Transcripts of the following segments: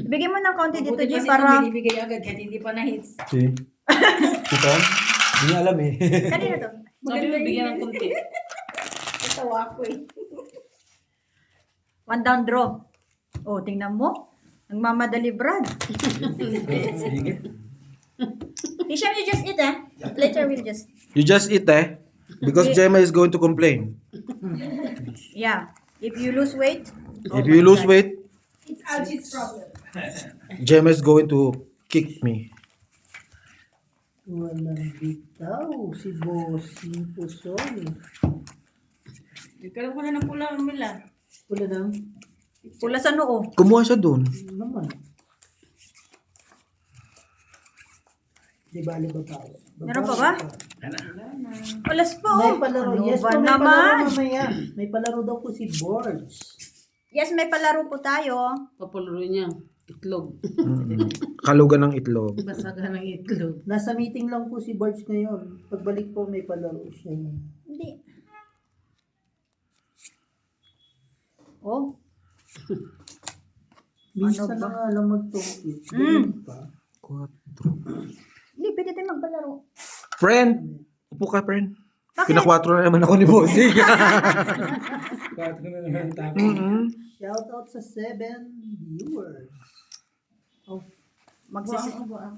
Bigyan mo ng konti dito, Mabuti G, kasi para... ito binibigay agad kahit hindi pa na-hits. Si? Ito? Hindi niya alam eh. Kanina to. Sabi mo, bigyan ng kunti. Tawa ako eh. One down draw. Oh, tingnan mo. Nagmamadali, Brad. Sige. Hisham, you just eat, eh? Later we'll just... You just eat eh. Because Gemma is going to complain. Yeah. If you lose weight... If you lose weight, It's Algie's problem. Gemma is going to kick me. Walang bitaw. Si Bossing Pusol. Nagkaroon ko na ng pula ang mila. Wala na. Pula sa noo. Kumuha siya doon. Naman. Di bali ba tao? Meron pa ba? Alas po. May palaro. Ano Yes ba po, may naman? palaro mamaya. May palaro daw po si Boards. Yes, may palaro po tayo. Papalaro niya. Itlog. Kalugan ng itlog. Basagan ng itlog. Nasa meeting lang po si Boards ngayon. Pagbalik po may palaro siya. Hindi. Oh. Minsan Ano ba? na nga lang magtungkit. Mm. Pa. 4. Hindi, pwede tayo magpalaro. Friend! Upo ka, friend. Bakit? Pinakwatro na naman ako ni Bossing. Shout out sa 7 viewers. Oh. Buwang Magsisi... ka ba?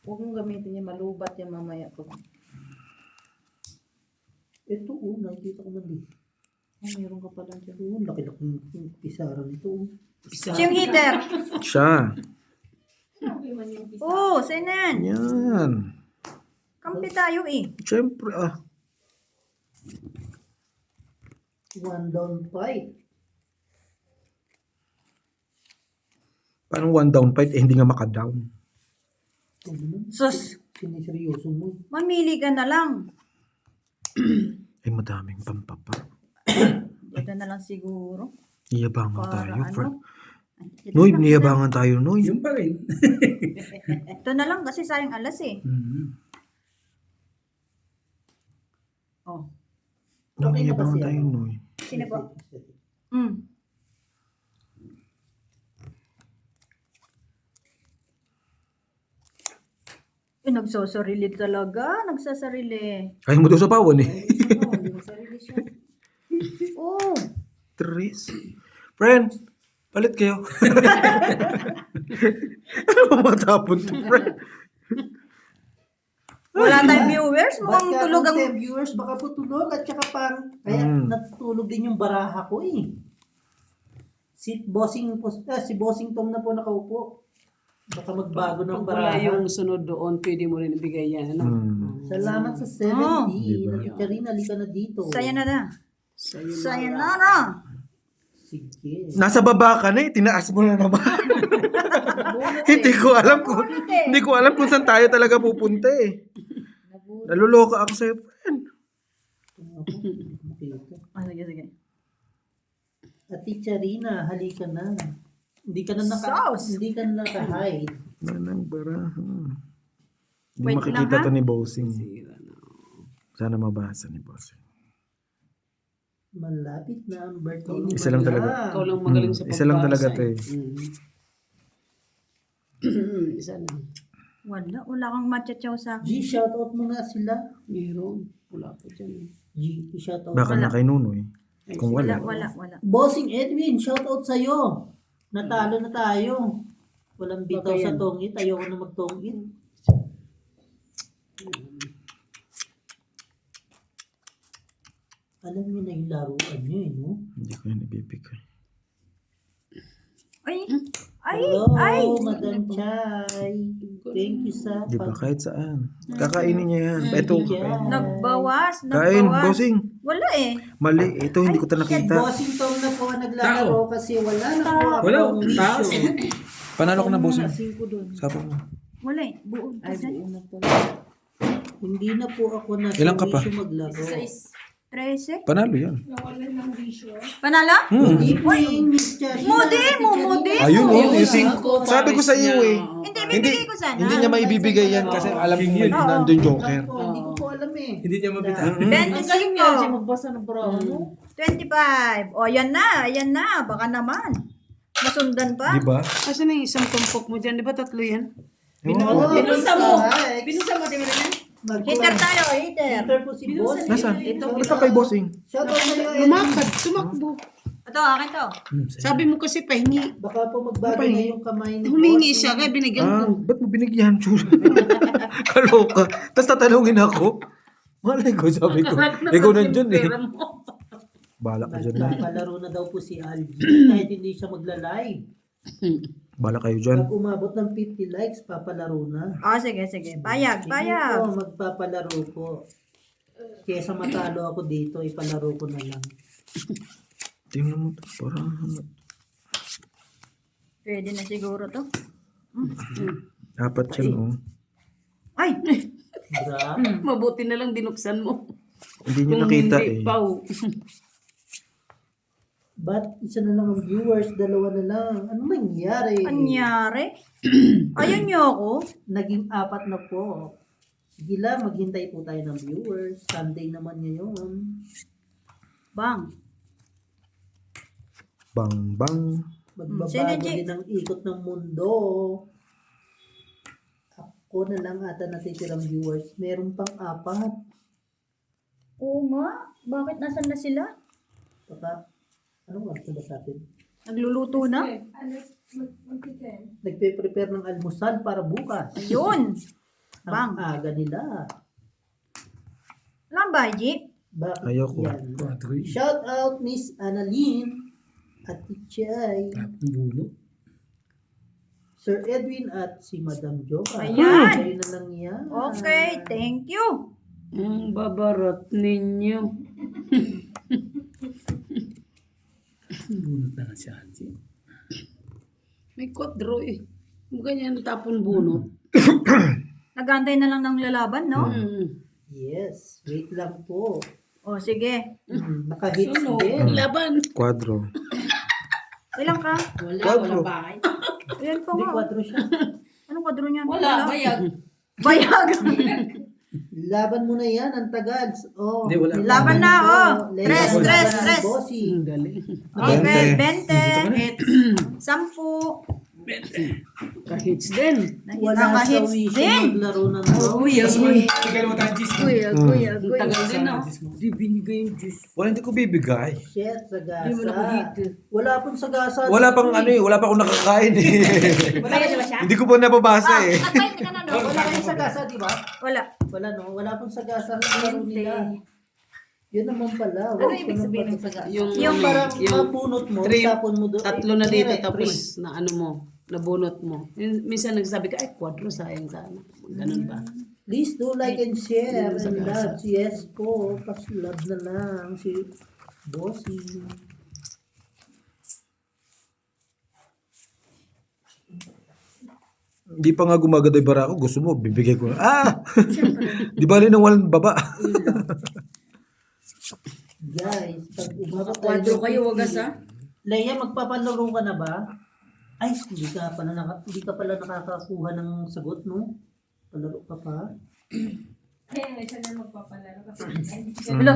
Huwag mong gamitin niya. Malubat yan mamaya ko. Ito nakikita ko man dito. Mayroon ka pa lang dyan. Laki-laki ng pisaran ito. Jim heater. Siya. Oh, sa'yo na yan. Yan. Kampi tayo eh. Siyempre ah. One down fight. Parang one down fight eh, hindi nga maka-down. Sus, Siniseryoso mo. mamili ka na lang. Ay madaming pampapa. Dito na lang siguro. Niyabangan Para tayo, ano? friend. Dito Noy, na lang. niyabangan tayo, Noy. Yung pa rin. Ito na lang kasi sayang alas eh. Oh. Okay na ba Niyabangan siya? tayo, Noy. Sino po? Mm. Eh, nagsasarili talaga. Nagsasarili. Kaya mo daw sa pawan eh. Oh. Tres. Friend, palit kayo. Ano ba matapon to, friend? Wala tayong viewers. Mukhang Baka tulog ang... konti viewers, baka po tulog at saka pang, kaya natutulog din yung baraha ko eh. Si Bossing Tom na po nakaupo. Baka magbago ng Pag wala baraha. yung sunod doon, pwede mo rin ibigay yan. Ano? Salamat sa 70. Oh. Diba? Karina, halika na dito. Saya na na. Sa'yo Saya na na. Sige. Nasa baba ka na eh, tinaas mo na naman. Hindi ko alam kung hindi ko alam kung saan tayo talaga pupunta eh. Naluloka ako sa'yo, friend. Ah, sige, sige. Ate Charina, halika na. Hindi ka na Sauce. hindi ka na naka-hide. Manang baraha. Hindi Wait makikita lang, ha? to ni Bossing. Sana mabasa ni Bossing. Malapit na ang birthday ni Isa lang Madam. talaga. Ikaw lang magaling sa pagbasa. Isa lang talaga to eh. Isa lang. Wala kang matcha-chow sa akin. G, shoutout mo nga sila. Mayroon. Wala pa dyan. G, shoutout. Baka na kay Nunoy. Kung Wala, wala. wala. Bossing Edwin, shoutout sa'yo. Natalo na tayo. Walang bitaw Okay sa yan. tongit. Ayoko na magtongit. Alam niyo na yung laruan niyo eh, no? Hindi ko yan ibibigay. Ay, ay, Hello, ay. Madam Chay. Thank you sa Di ba? Kahit saan. Kakainin niya yan. Ito. Yan. Nagbawas, Kain, nagbawas. Bossing. Wala eh. Mali. Ito hindi ko ito Si nakita. Bossing Tom na po naglalaro kasi wala na po ako. Wala, taas. Panalo ko na, Bossing. Cinco doon. Sapa mo. Wala eh. Buo. Ay, buo na pala. Hindi na po ako na Ilang ka pa? maglaro. 13. Panalo yan. Panalo? Hindi po yung Miss Charina. Mudi. Ayun oh. Yung sabi ko sa iyo eh. Hindi, bibigay ko sana. Hindi niya maibibigay yan kasi alam ko may nandun joker. Hindi ko po alam eh. Hindi niya mabita. Ang galing yan siya 25. magbasa ng brown. 25. O, yan na. Yan na. Baka naman. Masundan pa? Di ba? Asan na yung isang tumpok mo dyan? Di ba tatlo yan? Oo. Binusa mo. Alex, Binusa mo, di mo rin? Mag- Hitter tayo, hitter. Hitter po si boss. Nasaan? Ito, Ba't ka kay bossing? Shoutout sa'yo, Elvin. Lumakad, tumakbo. Ito, akin to. Sabi mo kasi pahingi. Baka po magbago na yung kamay ni Humingi boss. siya, kaya binigyan Ah, ko. ba't mo binigyan? Chura? Kaloka. Tapos tatanungin ako. Malay ko, sabi ko. Ikaw nandyan eh. Bala ka dyan na. Nagpapalaro na daw po si Algie kahit hindi siya magla-live. Bala kayo dyan. Pag umabot ng 50 likes, papalaro na. Sige, sige. Payag, Sige payag. po, magpapalaro po. Kesa matalo ako dito, ipalaro ko na lang. Tingnan mo to. Parang... Pwede na siguro to. Apat yan, oh. Ay! Bra, Mabuti na lang binuksan mo. Hindi nyo Kung nakita hindi, eh. pau. ba't isa na lang ang viewers, dalawa na lang? Ano nangyari? Anyari? Ayun niyo ako. Naging 4 na po. Sige lang, maghintay po tayo ng viewers. Sunday naman ngayon. Bang. Bang, bang. Magbabago Synergy. din ang ikot ng mundo. Ako na lang ata natitirang viewers. Meron pang 4. Oo nga. Bakit nasan na sila? Baka, anong oras na ba sa atin? Nagluluto na? Nagpe-prepare ng almusal para bukas. Ayun. Ang Bang. aga nila. Alam ba, G? Bakit Ayoko. yan? Shout out Miss Annalyn at Tichay. Sir Edwin at si Madam Joka. Ayan. Kayo na lang yan. Okay, thank you. Ang babarat ninyo. Bunot na lang si Angie. May kwadro eh. Ganyan tapon bunot. Nagantay na lang ng lalaban, no? Yes. Wait lang po. Sige. Naka-hits Sunog. din. Laban. Quadro. Ilang ka? Quadro. Ilan pa Hindi, nga? 4 siya. Anong kwadro niyan? bayag. Bayag. Laban mo na yan, ang tagal. Oh, Hindi, wala. Laban na, oh. Laban Tres, na, tres, laban tres. ng bossing. Ang galing. Okay, 20. 10. Kahits din. Wala sa Nakahits wish din. maglaro ng no. Kuya, Bigyan mo tayo Gis. Ang tagal din ah. Di binigay yung Gis. Wala, hindi ko bibigay. Shit, sagasa. Wala pong sagasa. Wala pang ano eh. Wala pa akong nakakain eh. Wala ka ba siya? Hindi ko pa nababasa eh. Nag-bite ka na, no? Wala kayong sagasa, di ba? Wala. Wala, no? Wala pong sagasa sa laro nila. Yun naman pala. Ano ibig sabihin ng saga? Yung parang mabunot mo, three, tapon mo doon. tatlo na dito Three. tapos na ano mo, nabunot mo. Minsan nagsabi ka, ay quadro sayang sana. Ganun ba? Please do like and share and love. Yes po, pas-love na lang si Bossy. Hindi pa nga gumaganda yung bara ko. Gusto mo, bibigay ko na. Di bali nang walang baba. Guys, pag umabot Kwadro ng kayo, 50, wagas ha? Leia, magpapalaro ka na ba? Ay, hindi ka pala nakakakuha ng sagot, no? Palaro ka pa? Wala.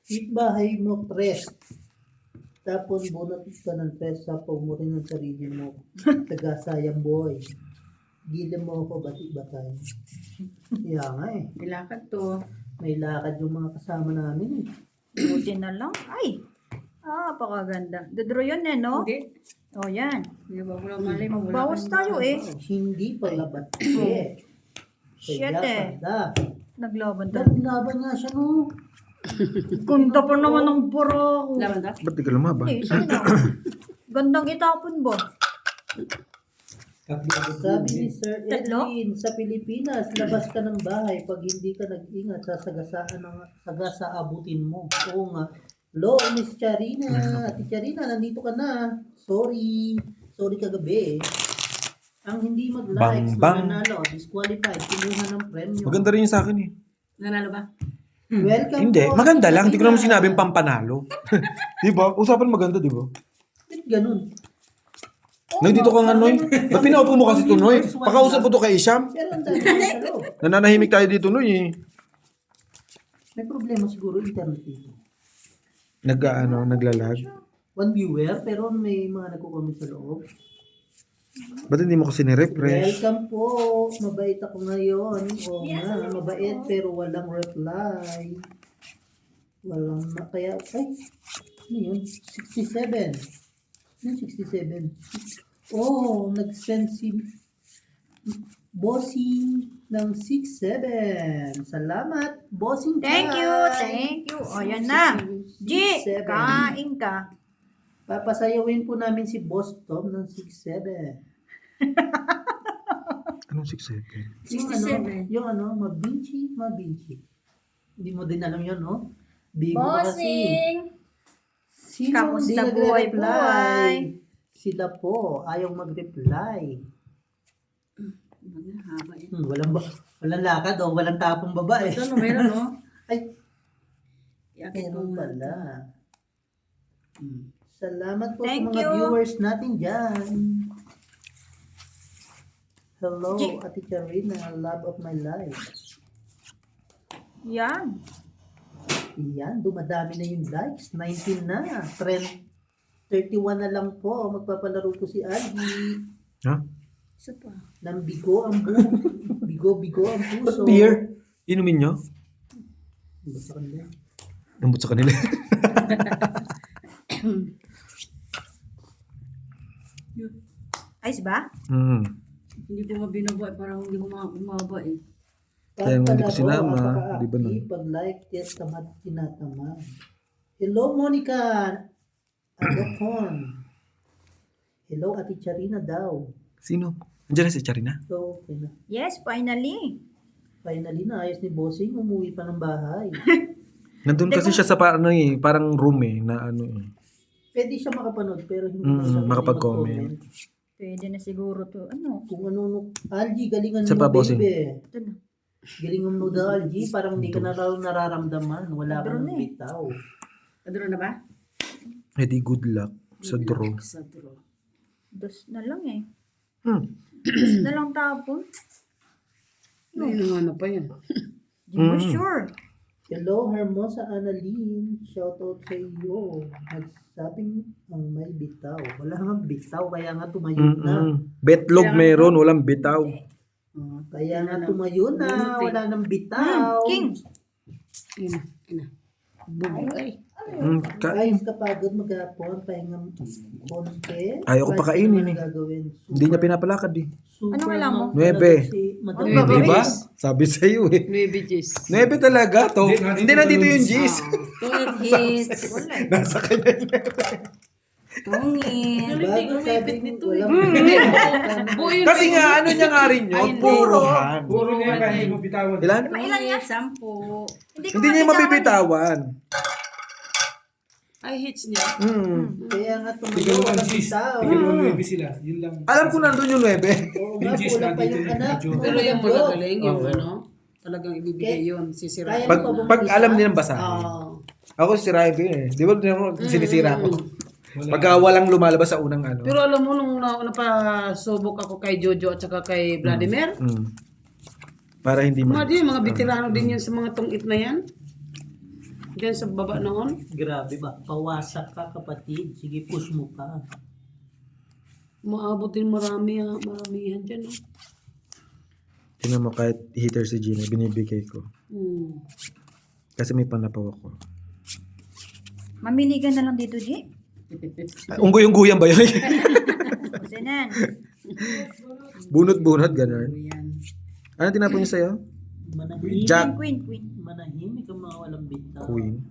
Eat bahay mo, press. Tapos bunot ka ng press, sapaw mo rin ang sarili mo. Tagasayang boy. Gila mo ako, bati-batay. Kaya nga eh. Ilakad to. May lakad yung mga kasama namin eh. Buti na lang. Ay! Pakaganda. Dodro yun eh, no? Hindi. Oh, yan. Bawas Bawas tayo eh. Hindi pala ba't Shit eh. pala. Naglaban tayo. Naglaban nga siya no. Ganda pa naman ng buro ko. Ba't di ka lumaban? Hindi, sige na. Gandang itapon ba? Sabi ni Sir Tatlo? Edwin, sa Pilipinas, labas ka ng bahay pag hindi ka nag-ingat sa sagasa abutin mo. Oo nga. Hello, Miss Charina. Ate Charina, nandito ka na. Sorry. Sorry kagabi. Ang hindi mag-likes, Bang, bang. mananalo, disqualified, kinuha ng premyo. Maganda rin yung sa akin eh. Nanalo ba? Welcome Hindi, po, maganda Ate lang. Hindi ko naman Charina. sinabing pampanalo. Di ba? Usapan maganda, di ba? Ba't ganun? Noy, dito ka nga, Noy. Ba't pinaupo mo kasi ito, Noy? Pakausap ko to kay Isham. Pero ang dami sa loob. Nananahimik tayo dito, Noy eh. May problema siguro internet dito. Naglalag. one viewer, pero may mga nagko-comment sa loob. Ba't hindi mo kasi ni-refresh? Welcome po. Mabait ako ngayon. Oo nga, mabait pero walang reply. Walang kaya, ay, ano yun? 67. Ano 67? Oh, nag-send si Bossing ng 67. Salamat, Bossing ka. Thank you, thank you. O, yan na. G, Seven. kain ka. Papasayawin po namin si Boss Tom ng 67. Anong 6'7"? Yung ano, mabinchi. Hindi mo din alam yun, no? Bigo ka kasi. Sino Kamusta hindi buhay, nagre-reply? Sila po, ayaw mag-reply. Haba yan. Walang lakad o walang tapong babae. Ito, no, meron, no? Ay, Yakit meron mo pala. Salamat po Thank sa mga you. viewers natin dyan. Hello, G- Ate Karina, love of my life. Yan. Yan, dumadami na yung likes. 19 na. Trend 31 na lang po. Magpapalaro po si Algie. Ha? Isa pa. Ng bigo ang bigo ang puso. Beer? Inumin nyo? Basta kanila. Nambot sa kanila. Ayos ba? Hindi ko mabinaba, parang hindi ko mababa eh. Kaya nga hindi ko Pagpalaro, sinama, apaka-active, di ba nun? Pag-like, yes, tinatamad. Hello, Monica. Agapon. Hello, Ate Charina daw. Sino? Andiyan na si Charina? So, okay na. Yes, finally. Finally na, ayos ni Bossing, umuwi pa ng bahay. Nandun kasi siya sa parang room na ano eh. Pwede siya makapanood, pero hindi na siya pwede makapag-comment. mag-comment. Pwede na siguro to. Ano? Kung ano, Algie, galingan Sa mo, pa, Bossing. baby. Ito na. Galingan mo daw, Algie, parang hindi ka na raw nararamdaman. Wala ka Meron ng na eh. bitaw. Adro na ba? Eh di good luck sa draw. Sa draw. Dos na lang eh. Hmm. Na lang tapon. Ano pa yan? Di mo sure. Hello, Hermosa Annalyn. Shoutout sa iyo. Nagsabing ang may bitaw. Wala nga bitaw, kaya nga tumayo na. Betlog meron, walang bitaw. Kaya nga tumayo na, wala nang bitaw. King. Ina. Bugay. Ayos kapagod maghapon, pahinga konti. Ayaw ko pakainin eh. Gagawin. Hindi niya pinapalakad eh. Anong alam mo? 9. Madam Di ba? Sabi sa iyo eh. 9 Gs. 9 talaga to. Hindi na dito yung G's. Tungit hits. Wala eh. Nasa kanya yun. Tungin. Bago sabi mo, wala Buhay Kasi nga ano niya nga rin yun. Puruhan. Puro niya kaya hindi mo bitawan. Ilan? Ilan yan? 10. Hindi niya mabibitawan. Ay, hits niya. Kaya nga tumayo, Tignan mo wala ang G's. bitaw. Tignan mo 9 sila. Yun lang. Alam ko nandun yung 9. Oo nga, Yung G's wala pa nandito yung na, anak. medyo. Pero yung magagaling, yung Oo. ano, talagang ibibigay yun. Sisirain Kaya mo na. Pag alam nilang basahin. Oo. Ako si Raivy eh. Di ba sinisira ko? Wala. Pagka walang lumalabas sa unang ano. Pero alam mo, nung napasubok ako kay Jojo at saka kay Vladimir, Para hindi mga din, mga veterano din yun sa mga tungit na yan. Diyan sa baba noon. Grabe ba? Pawasak ka, kapatid. Sige, push mo pa. Maabot din maramihan dyan. Oh. Tingnan mo kahit hitter si Gina, binibigay ko. Kasi may panapaw ako. Mamili ka na lang dito, G. Unggoy-unggoyan ba yun? Sinan. Bunot-bunot, ganun. Yan. Ano tinapon niya sa'yo? Manahimik. Jack. Queen. Manahimik ang mga walang bitaw. Queen.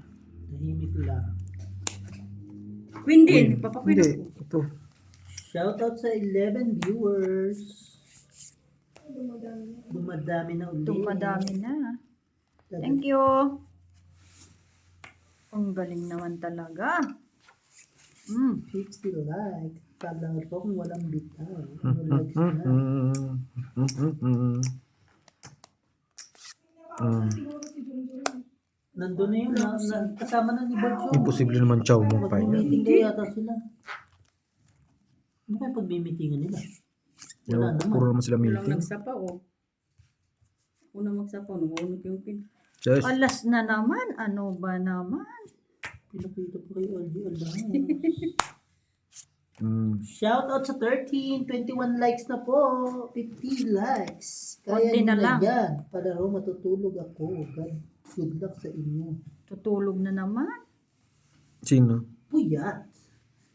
Tahimik lang. Queen din. Papaqueen Hindi. ako. Ito. Shoutout sa 11 viewers. Dumadami na ulit. Dumadami na. Thank you. Ang galing naman talaga. 50 like. Talarong walang bitaw. Ano likes na? Nandun na yun. Kasama na ni Borcho. Imposible naman chow mo pa yan. Mag-meeting daw yata sila. Ano kaya pag-meetingan nila? Wala naman. Puro naman sila Walang meeting. nagsapa o. Unang magsapa, nahulog yung pin. Just, Alas na naman. Ano ba naman? Pinakita pa kay Aldi lahat. Mm. Shout out sa 13, 21 likes na po. 50 likes. Kaya Konti nyo na na lang. yan. Palaro, matutulog ako. Good luck sa inyo. Tutulog na naman. Sino? Puyat.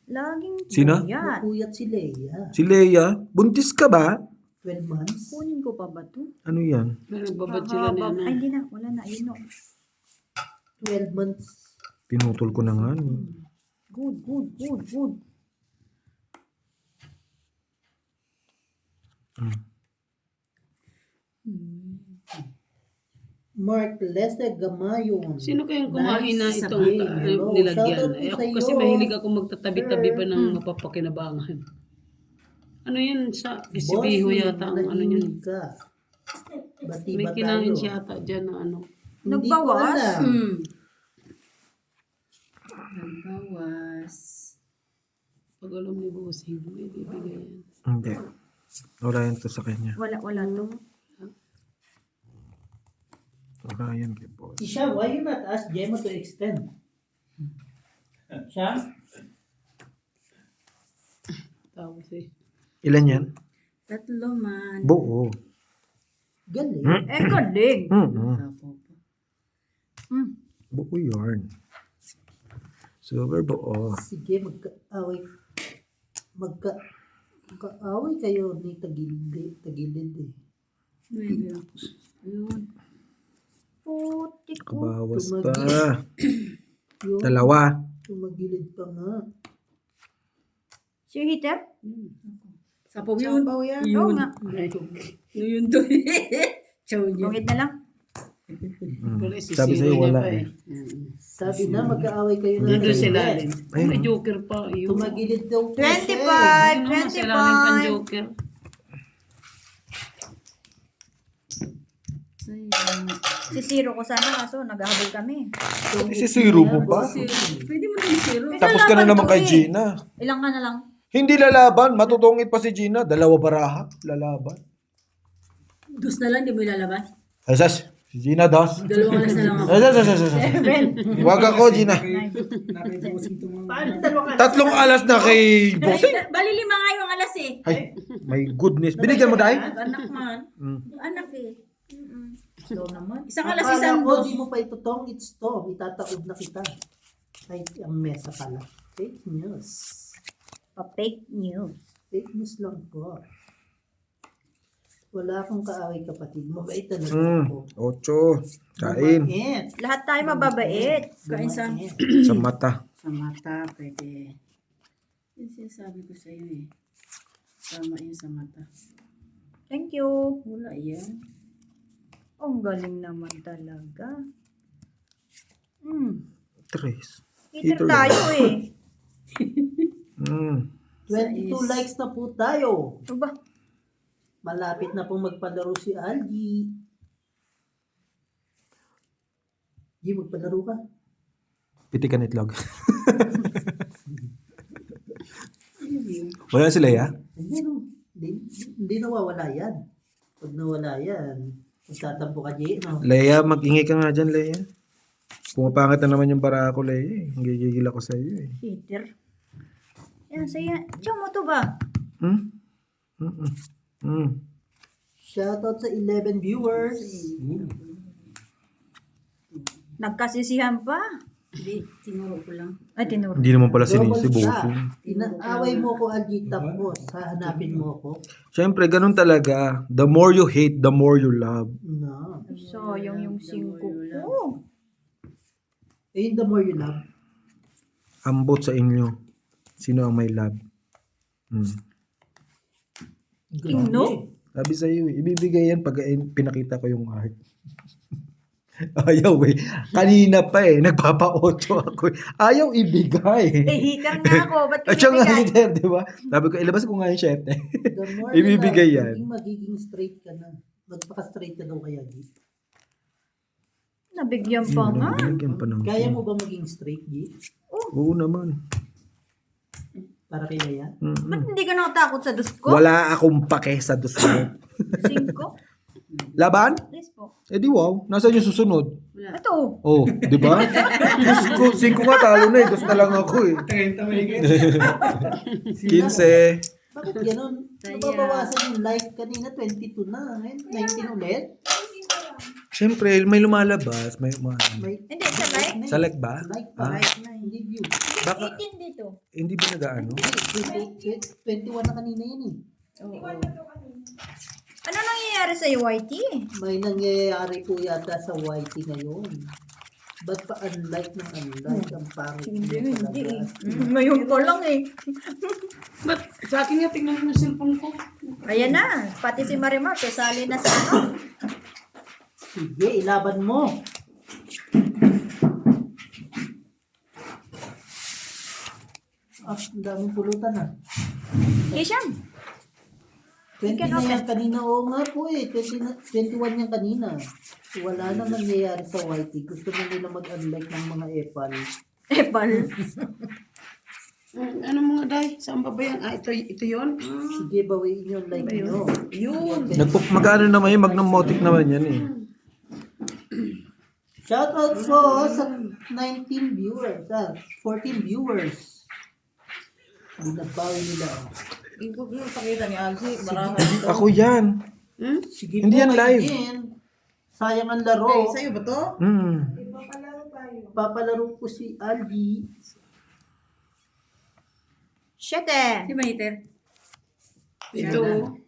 Laging Sino? puyat. Napuyat si Leia. Si Leia? Buntis ka ba? 12 months. Kunin ko pa ba to? Ano yan? Nagbabad sila ni Hahaba- ano. Ay, hindi na. Wala na. Ayun no. 12 months. Pinutol ko na nga. Good, good, good, good. Mark Lester Gamayon. Sino kayang kumain na Nice itong sabihin. Hello. nilagyan? Shoutout Eh, po ako sa kasi iyo. mahilig ako magtatabi-tabi pa ng Hmm. mapapakinabangan. Ano yun? Sa Kisibiho yata ang ano yun. Ka. Bati May ba kinain tayo? siya yata dyan na ano. Hindi ko Nagbawas? alam. Nagbawas. Pag alam ni Bossing, may bibigay yan. Hindi. Wala yan to sa kanya. Wala to. Wala yan kay boss. Isha, why you not ask Gemma to extend? Siya? Tapos eh. Ilan yan? Tatlo man. Buo. Galing. Eh, galing. Tapo pa. Buo yarn. Super buo. Sige, magkaaway. Magkaaway kayo ni tagilid eh. Ayun. Puti ko. Kabawas Tumagi. pa. Yun, Dalawa. tumagilid pa nga. Si heater? Sapaw yun. Oo Yun. nga. Yun to. Chow yun. Tungit na lang. Wala, Sabi sisiro sa'yo, niya wala pa eh. Sabi na, magkaaway kayo na Nandun sa ilalim. Ayun. May joker pa. Ayun. Tumagilid daw po siya eh. 25! Ayun naman, sa ilalim pang 25! joker. Si Zero ko sana kaso naghahabol kami. Isisiro mo pa? Pwede mo din zero. Tapos ka na naman kay Gina. Ilang ka na lang? Hindi lalaban. Matutungit pa si Gina. Dalawa baraha. Lalaban. Dus na lang, di mo ilalaban. Ay, sas. Si Gina, dos. Dalawang alas na lang ako. Ay, sas. Huwag ako, Gina. Nakaibusin itong mga... Paano dalawa ka? Tatlong alas na kay Bossing. Bali lima nga yung alas eh. Ay, my goodness. Binigyan mo dahil? Anak man. Mm. Anak eh. Ikaw naman. Isang alas, Akala isang ko, dos. di mo pa itutong, it's to. Itataob na kita. Ay, ang mesa pala. Fake news. Pa-fake news. Fake news lang po. Wala akong kaaway kapatid. Mabait talaga ako. 8. Kain. Mabait. Lahat tayo mababait. Kain sa... Mabait. Sa mata. Sa mata, pwede. Yung sinasabi ko sa iyo eh. Tama yun sa mata. Thank you. Wala yan. Ang galing naman talaga. 3. Heater tayo eh. 22 likes na po tayo. Ano ba? Malapit na pong magpalaro si Algie. Gi, magpalaro ka. Pitikan itlog. Wala sila ya? Ano? Hindi nawawala yan. Pag nawala yan, magtatampo ka, Gi, no? Leia, mag-ingay ka nga dyan, Leia. Pumapangit na naman yung bara ko, Leia. Ang gigigil ako sa iyo eh. Heater. Yan, saya. Diyan mo to ba? Shoutout sa 11 viewers. Nagkasisihan pa. Hindi, tinuro ko lang. Ay, tinuro. Hindi naman pala Double sinisi, shot. bossing. Inaaway mo ko, Algie, tapos hahanapin mo ko. Siyempre, ganun talaga. The more you hate, the more you love. No. Sayang yung 5 ko. Eh, the more you love. Ambot sa inyo. Sino ang may love? Ino? Sabi sa iyo, ibibigay yan pag pinakita ko yung art. Ayaw eh. Kanina pa eh. Nagpapa-8 ako eh. Ayaw ibigay. Eh, heater nga ako. Ba't At siya nga pinibigay? heater, di ba? Sabi ko, ilabas ko nga yung 7. The more Ibibigay you yan. love, magiging straight ka na. Magpaka-straight ka daw kaya, Gi. Nabigyan pa nga. Binigyan pa ng... Kaya mo ba maging straight, Gi? Oo naman. Para kay Leia? Ba't hindi ka nakatakot sa dus ko? Wala akong pake sa dos mo. 5? Laban? Please po. Eh di wow. Nasaan yung susunod? Ito. Oh, di ba? Diyos ko, 5 nga talo na eh. 2 na lang ako eh. 30 may 15. Bakit ganun? Nababawasan yung like kanina, 22 na. Ngayon, 19 ulit. Siyempre, may lumalabas. May May, Hindi, sa like. Sa like ba? Like pa. Ah? Hindi view. Baka, 18 dito. hindi ba nag-ano? Hindi, 21 na kanina yun eh. Ano nangyayari sa YT? May nangyayari po yata sa YT ngayon. Ba't pa unlike ng unlike? Ang pangit niya talaga. Ngayon ko lang eh. Ba't sa akin nga, tingnan mo yung cellphone ko. Ayan na. Pati si Marimar, kasali na sa ano. Sige, ilaban mo. Ang daming pulutan ah. Kisham. 20 na yan kanina. Oo nga po eh. 21 yan kanina. Wala nang nangyayari sa YT. Gusto na nila mag-unlike ng mga epal. Epal. Ano mga day? Saan ba ba yan? Ah, ito yun? Sige, bawiin yung like nyo. Yun. Mag-ano naman yun, magnomotic naman yan eh. Shoutout po sa 19 viewers. 14 viewers. Binabawi nila. Yung pakita ni Algie, marami. Ako yan. Sige Hindi po, yan live. Aiden. Sayang ang laro. Sa'yo ba to? Papalaro po si Algie. Shete. Si Maiter. Ito.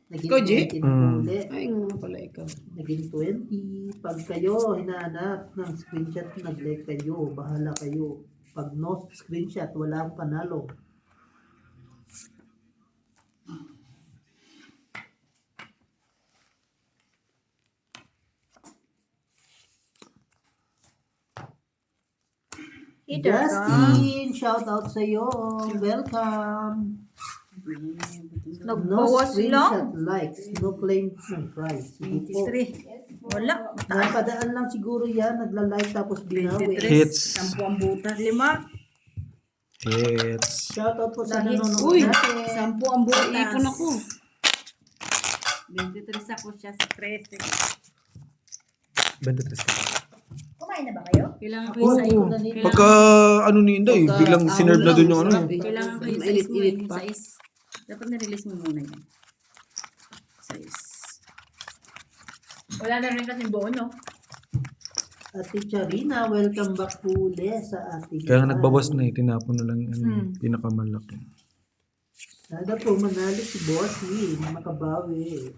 Naging Ikaw, G? 20 na po ulit. Ay, nga pala ikaw. Naging 20. Pag kayo hinahanap ng screenshot, nag-like kayo. Bahala kayo. Pag no screenshot, wala akong panalo. Ito ka. Justin, shout out sa iyo. Welcome. No Nagbawas screenshot lang. likes, no claim ng price. Sige po. 23. Wala. Napadaan lang siguro yan, nagla-like tapos binawi. Hits. 10 ang butas. 5. Hits. Shout out po sa Dahil- nanonood Uy! natin. 10 ang butas. Ipon ako. 23 ako siya sa 13. 23 ka. Kumain na ba kayo? Kailangan ko Oo, yung size. na nila. Pagka ano ni Inday, biglang sinerve na dun yung ano. Kailangan ko yung size mo. Mainit-init Yung pa. size. Dapat na-release mo muna yan. Size. Wala na rin kasi buo, no? Ate Charina, welcome back po ulit sa ating Kaya nga live. nagbawas na eh, tinapon na lang yung pinakamalaki. Sana po manalo si Bossy na makabawi.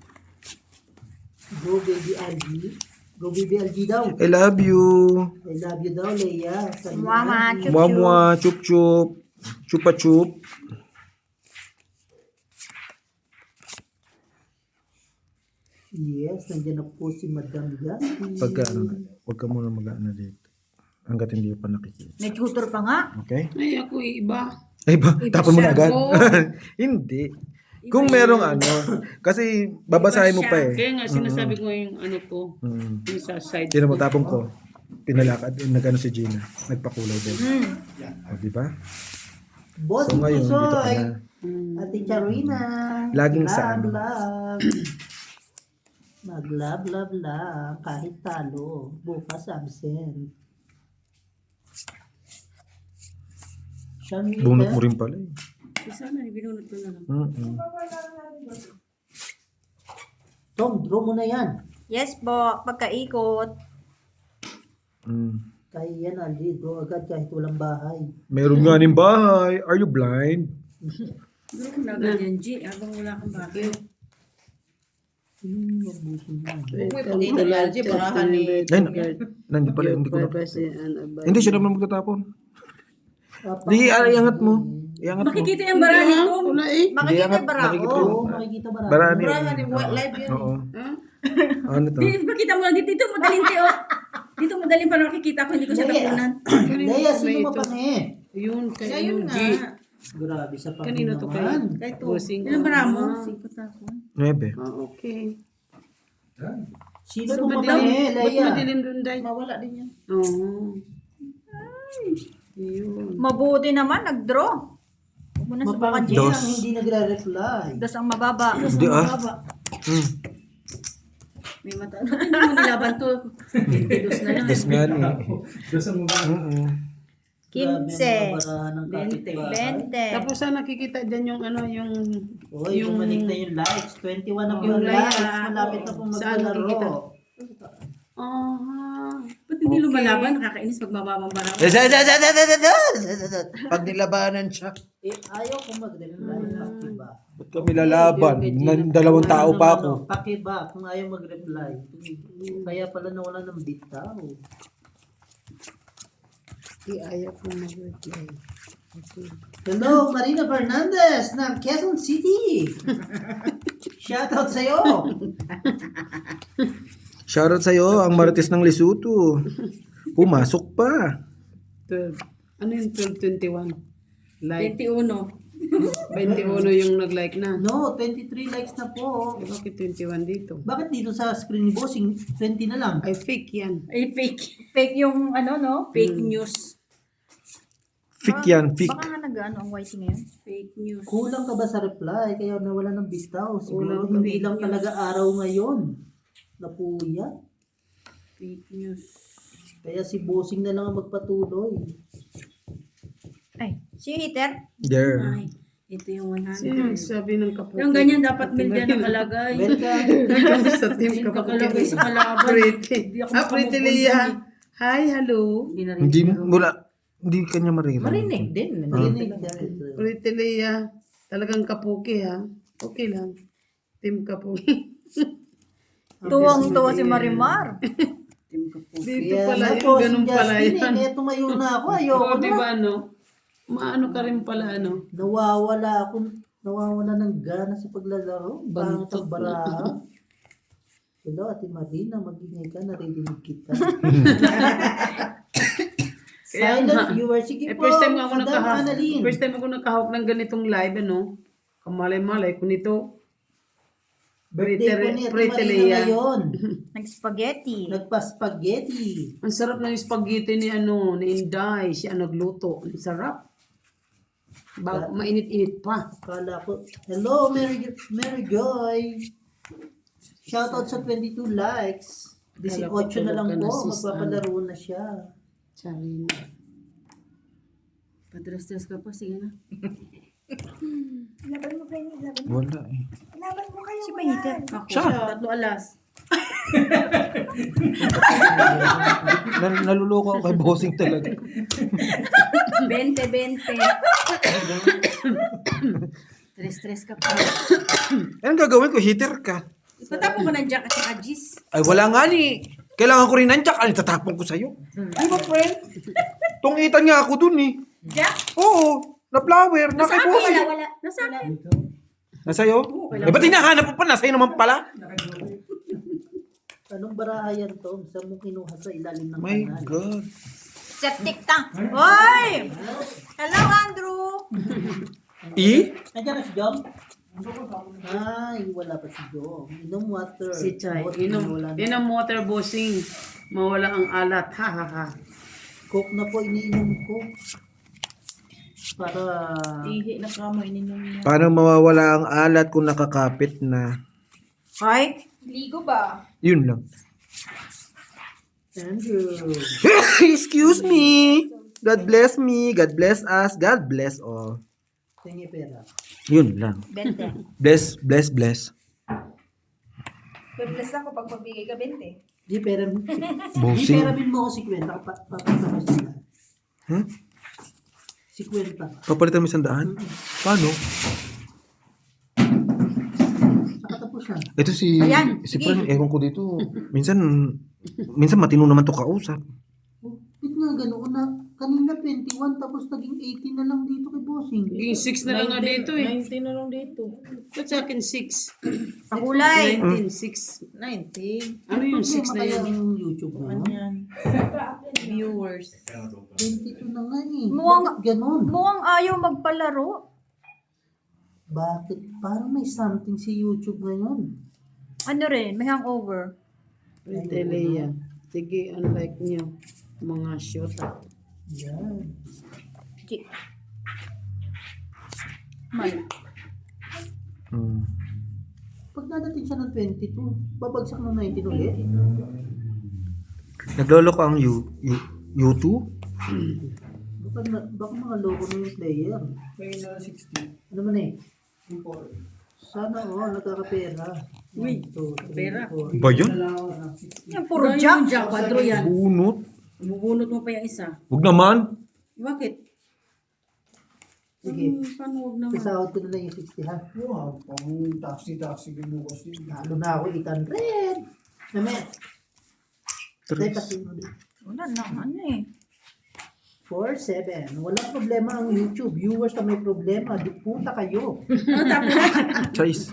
Go baby Algie. Go baby Algie daw. I love you. I love you daw, Leia. Sabi ni Mama, Algie. Mwa chup chup. Chupa chup. Yes, nandiyan na po si Madam Yaki. Pagka ano, huwag ka muna mag-ano dito. Hanggat hindi pa nakikita. May tutor pa nga. Okay? Ay, ako iba. Ay ba? Tapon mo na agad? Oo. Hindi. Kung merong ano, kasi babasahin mo pa eh. Kaya nga, sinasabi ko yung ano ko. Mm. Yung sa side. Sino mo tapong ko? Pinalakad, nagano si Gina. Nagpakulay din. O, di ba? Boss So ngayon, dito ka Pusoy. na. Ate Charina. Laging sa ano. Mag-love lang. Kahit talo. Bukas absent. Siyang Bunot mo rin pala eh. Sana, binunod ko na lang. Mm-mm. Tom, draw mo na yan. Yes po, pagkaikot. Mm. Kaya yan, Algie. Draw agad kahit walang bahay. Meron nga ning bahay. Are you blind? Pero kung nagad yan, G, habang wala kang bakit. Mabusin mo. Uy, pakita ni Algie, barahan ni... Ay, nandiyo pala, hindi ko na. Hindi, siya naman magtatapon. Di, iangat mo. Iangat mo. Makikita yung barahan nito. Wala eh. Hindi, Makikita angat, yung barako. nakikita Oo, yun. makikita ba? Barani yun. Barahan ni live yun. Oo. Ha? Ano to? Di, makita mo lang dito. Dito madaling tiyo. Dito madaling para makikita ko. Hindi ko siya nakunan. Leia, sino mapangi? Yun, kay Kaya yun yung nga. G. Grabe sa pangi Kanino to kayo? naman. Kahit to. Bossing Ilang ko. bara mo? 5 ako. 9. Ah, okay. Sino So, mo madilim. mapangi, Ba't Leia? madilim dun, Day? Mawala din yan. Oo. Yun. Mabuti naman, nag-draw. Huwag mo na subukan, Mapangi Jay. Dos. ang hindi nagre-reply. Das ang mababa. Hindi ah. Mm. May mata. Ano hindi mo nilaban to? 22 na lang. Yes nga ni. Gusto mo ba? Grabe ang 15. mga barahan ng kapitbahay. 20. Tapos nakikita dyan yung ano, yung... Uy, bumalik na yung likes. 21 na po Yung yung likes. likes. Malapit na po Saan nakikita? maglalaro. Ba't hindi lumalaban? Nakakainis pag mababang Pag nilabanan siya. Eh, ayaw ko mag-reply. Pakiba. Ba't kami lalaban? Dalawang tao pa ako. Pakiba kung ayaw mag-reply. Kaya pala nawala ng bitaw. Ayaw ko mag-reply. Okay. Hello, Marina Fernandez ng Quezon City. Shoutout sa'yo. Shoutout sa'yo, ang Marites ng Lesotho. Pumasok pa. 12. Ano yung 12:21? Like, 21. 21 yung nag-like na. No, 23 likes na po. Eh, bakit 21 dito? Bakit dito sa screen ni Bossing, 20 na lang? Ay, fake yan. Ay, fake. Fake yung ano, no? Fake news. Fik yan, fik. Baka nga nag-ano ang YT ngayon. Fake news. Kulang ka ba sa reply? Kaya nawala ng bitaw. Siguro Kulang hindi lang talaga araw ngayon. Napuya. Fake news. Kaya si Bossing na lang ang magpatuloy. Ay, si Hitter. There. Ay, ito yung 100. Sino yung sabi ng kaputi? Yung ganyan dapat milya nakalagay. Welcome. Sa team Hindi kaputi. nakalagay sa kalaban. Pretty. Hindi ako Pretty makamove on Leah. dun Hi, hello. Hindi na rin. Hindi, wala. Hindi kanya maririnig. Marinig din. Marinig ka. Pretty Leah. Talagang kapuki ha. Okay lang. Team kapuki. Tuwang-tuwa si Marimar. Team Kaputi. Dito Kaya pala na yun. po, si Ganun pala Justin yan. Kaya tumayo na ako. Ayoko Oo, na. diba no? Maano ka rin pala ano? Nawawala ng gana sa paglalaro. Pangit Bantot ang baraha. Hello, Ate Marina, mag-ingay ka, naririnig kita. Kaya Silent nga. viewer, sige po. First time ako Madam nakahawak. Annalyn. First time ako nakahawak ng ganitong live ano. Kamalay-malay ko nito. Birthday ko ni Ate Pretty Marina Leah. ngayon. Nag-spaghetti. Nagpa-spaghetti. Ang sarap ng spaghetti ni ano, ni Inday. Siya nagluto. Ang sarap. Mainit-init pa. Kala ko, hello, Mary Joy. Shoutout sa 22 likes. 18 na lang Kala ko tulog ka na, po, sis, magpapalaro na siya. Sorry. Patres-tres ka pa. Sige na. Wala eh. Si ba Hitter? Ako. Siya. 3 alas. Naluloko ako kay Bossing talaga. 20. Tres-tres ka pa. Anong gagawin ko? Hitter ka. Patapon ko ng Jack at saka Gis. Ay, wala nga ni. Kailangan ko rin ng jack. Ay, tatapon ko sa'yo. Di ba, friend? Tungitan nga ako dun eh. Jack? Oo. Na flower. Na kay Bossing. Wala. Nasa akin. Nasa'yo? Eh, ba't hinahanap mo pa? Nasa'yo naman pala. Anong baraha yan, Tom? Saan mo kinuha sa ilalim ng My kanal? God. Septic tank. Hoy! Hello, Andrew! E? Nandiyan na si Jom? Ay, wala pa si Jom. Inom water. Si Chay. Wala na. Inom water bossing. Mawala ang alat. Ha ha ha. Coke na po, iniinom ko. Para... Ihi na kamo. Ininom niya. Paano mawawala ang alat kung nakakapit na? Hoy! Ligo ba? Yun lang. Andrew. Excuse me. God bless me. God bless us. God bless all. Tingin pera. Yun lang. 20. Bless, bless, bless. Bless ako pag magbigay ka 20. Di pera mo. Di Bossing. pera min mo ako 50. Papakita mo sila. Huh? 50. Papalitan mo 100? Paano? Nakatapos na. Ito si Ayan, si sige. Fran, ewan ko dito. Minsan matino naman to kausap. Oh, bit nga ganoon na. Kanina 21 tapos naging 18 na lang dito kay Bossing. Yung 6 na lang nga dito eh. 19 na lang dito. Ba't sa akin 6? Pakulay. 19, 6. 19. Ano yung 6 na Kaya yun? ang YouTube na. Yan. Viewers. 22 na nga eh. Mukhang- Bakit ganon? Mukhang ayaw magpalaro. Bakit? Parang may something si YouTube ngayon. Ano rin, may hangover. Pretty Leah. Sige, unlike nyo. Mga shota. Yan. Mal. Pag nadating siya ng 22, babagsak ng 19 ulit. Nagloloko ang U2? Baka mga loko na yung player. May na 60. Ano man eh? Sana nagkakapera. Uy, 1, 2, 3, pera. 4. Ba yun? Yan, puro Puro jack. Jack, kwadro yan. Bunot? Bubunot mo pa yung isa. Huwag naman. Bakit? Sige. Paano huwag naman? Isahod ko na lang yung 60 ha. Wow, pang taxi din bukas yun. Lalo na ako 800. Namen. Tay kasi Wala na, ano eh. 4-7. Walang problema ang YouTube. Viewers na may problema. Di puta kayo. Choice.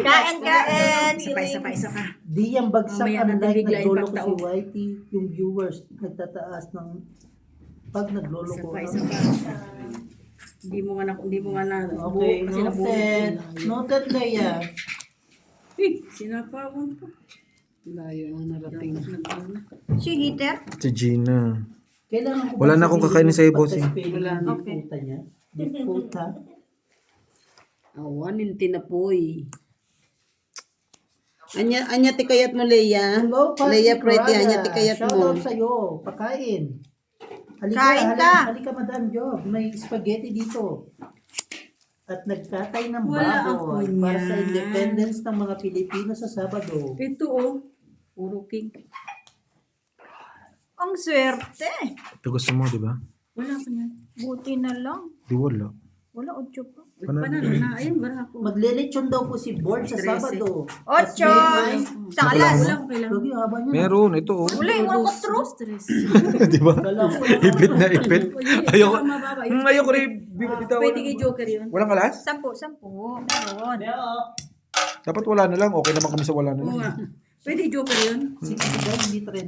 Kain, kain. Isa ka. Di yan bagsak Mamaya natin unlike biglain naglolo ko pagtao. si Whitey. Yung viewers nagtataas ng pag naglolo ko. Isa pa. Hindi mo nga na. Okay, kasi noted. Noted, Leia. Sinapawan pa. Layo ang narating. Si Heater? Si Gina. Kailangan ko Wala ba na akong sabihin kakainin yung sa'yo, bossing. pagka-spelling Wala ng na. Okay. puta niya? Di puta. Awanin tinapoy. Anya tikayat mo, Leia. Hello, Leia Pretty, anya tikayat mo. Shoutout sa'yo. Pakain. Kain ka. Halika, Madam Job. May spaghetti dito. At nagkatay ng Wala baboy ako para sa niyan. independence ng mga Pilipino sa Sabado. Ito puro king. Ang swerte. Ito gusto mo, di ba? Wala ko yan. Buti na lang. Di wala. Wala, 8 pa. Panalo na. Ayun, bara ako. Maglelechon daw po si Board sa 13. Sabado. 8! Isang alas. Wala ko kailangan. Lagi haba niya. Meron, ito oh. Wala, yung mga kotro. Stress. di ba? Kala ko. Ipit na ipit. Ayoko. Mababa. Ayoko rin. Bitaw. Pwede kay Joker yun. Walang alas? 10. Meron. Dapat wala na lang. Okay naman kami sa wala na Oo lang. nga. Pwede Joker yun. Si Kida, hindi trend.